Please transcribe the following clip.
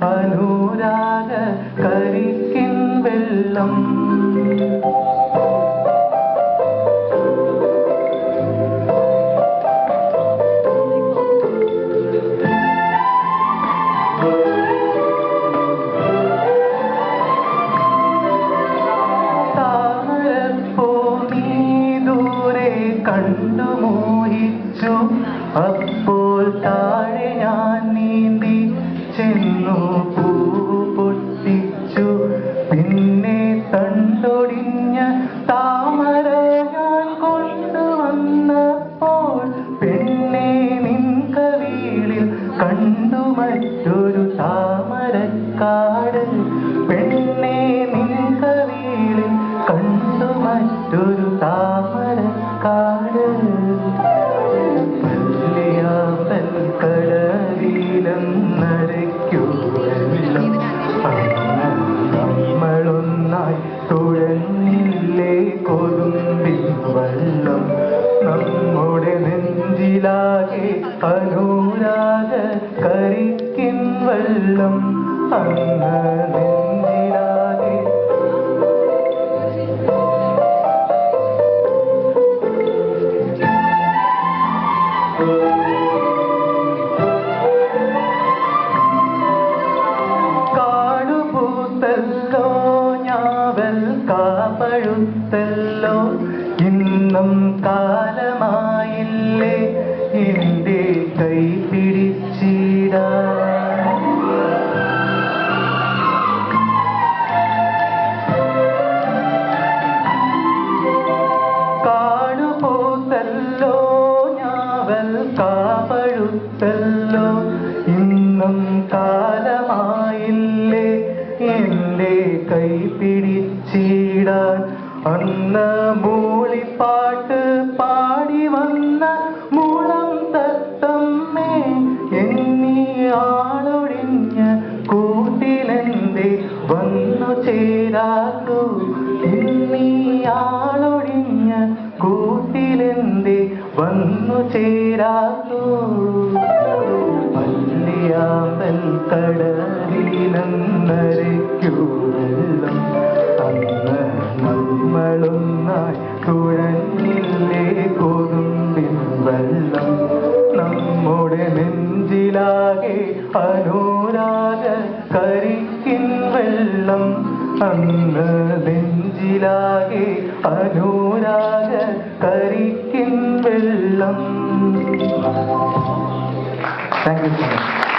അനുരാഗ കരിക്കിൻ വെള്ളം. കണ്ടു മോഹിച്ചു അപ്പോൾ താഴെ ഞാൻ നീന്തി ചെന്നു പൂവ് പൊട്ടിച്ചു. പിന്നെ തണ്ടൊടിഞ്ഞ താമര ഞാൻ കൊണ്ടുവന്നപ്പോൾ പെണ്ണെ നിൻ കവിളിൽ കണ്ടു മറ്റൊരു താമരക്കാട്. പെണ്ണെ നിൻ കവിളിൽ കണ്ടു മറ്റൊരു താമരക്കാട്. പള്ളിയാമ്പൽ കടലിലെന്നരയ്ക്കു വെള്ളം. നമ്മളൊന്നായി തുഴഞ്ഞില്ലേ കൊതുമ്പിൻ വെള്ളം. നമ്മുടെ നെഞ്ചിലാകെ അനുരാഗ കരിക്കിൻ വെള്ളം. അന്ന് നെഞ്ചിലാകെ കാടുപൂത്തല്ലോ ഞാവൽ കാപ്പഴുത്തല്ലോ. ഇന്നും കാലമായില്ലേ എൻ്റെ കൈ പിടിച്ചിടാൻ. കാടുപൂത്തല്ലോ ഞാവൽ കാപ്പഴുത്തല്ലോ. ഇന്നും കാലമായില്ലേ എൻ്റെ കൈ പിടിച്ചിടാൻ. അന്ന് മൂളിപ്പാട്ട് പാടി വന്ന മുളം തത്തമ്മേ എന്നീ ആളൊഴിഞ്ഞ കൂട്ടിലെന്തേ വന്നു ചേരാത്തു. എന്നീ ആളൊഴിഞ്ഞ കൂട്ടിലെന്തേ വന്നു ചേരാത്തു. പള്ളിയാമ്പൽ കടലിലെന്നരയ്ക്കു വെള്ളം. അന്ന് നമ്മളൊന്നായി തുഴഞ്ഞില്ലേ കൊതുമ്പിൻ വെള്ളം. നമ്മുടെ നെഞ്ചിലാകെ അനുരാഗ കരിക്കിൻ വെള്ളം. അന്ന് നെഞ്ചിലാകെ അനുരാഗ കരിക്കിൻ വെള്ളം. Thank you so much.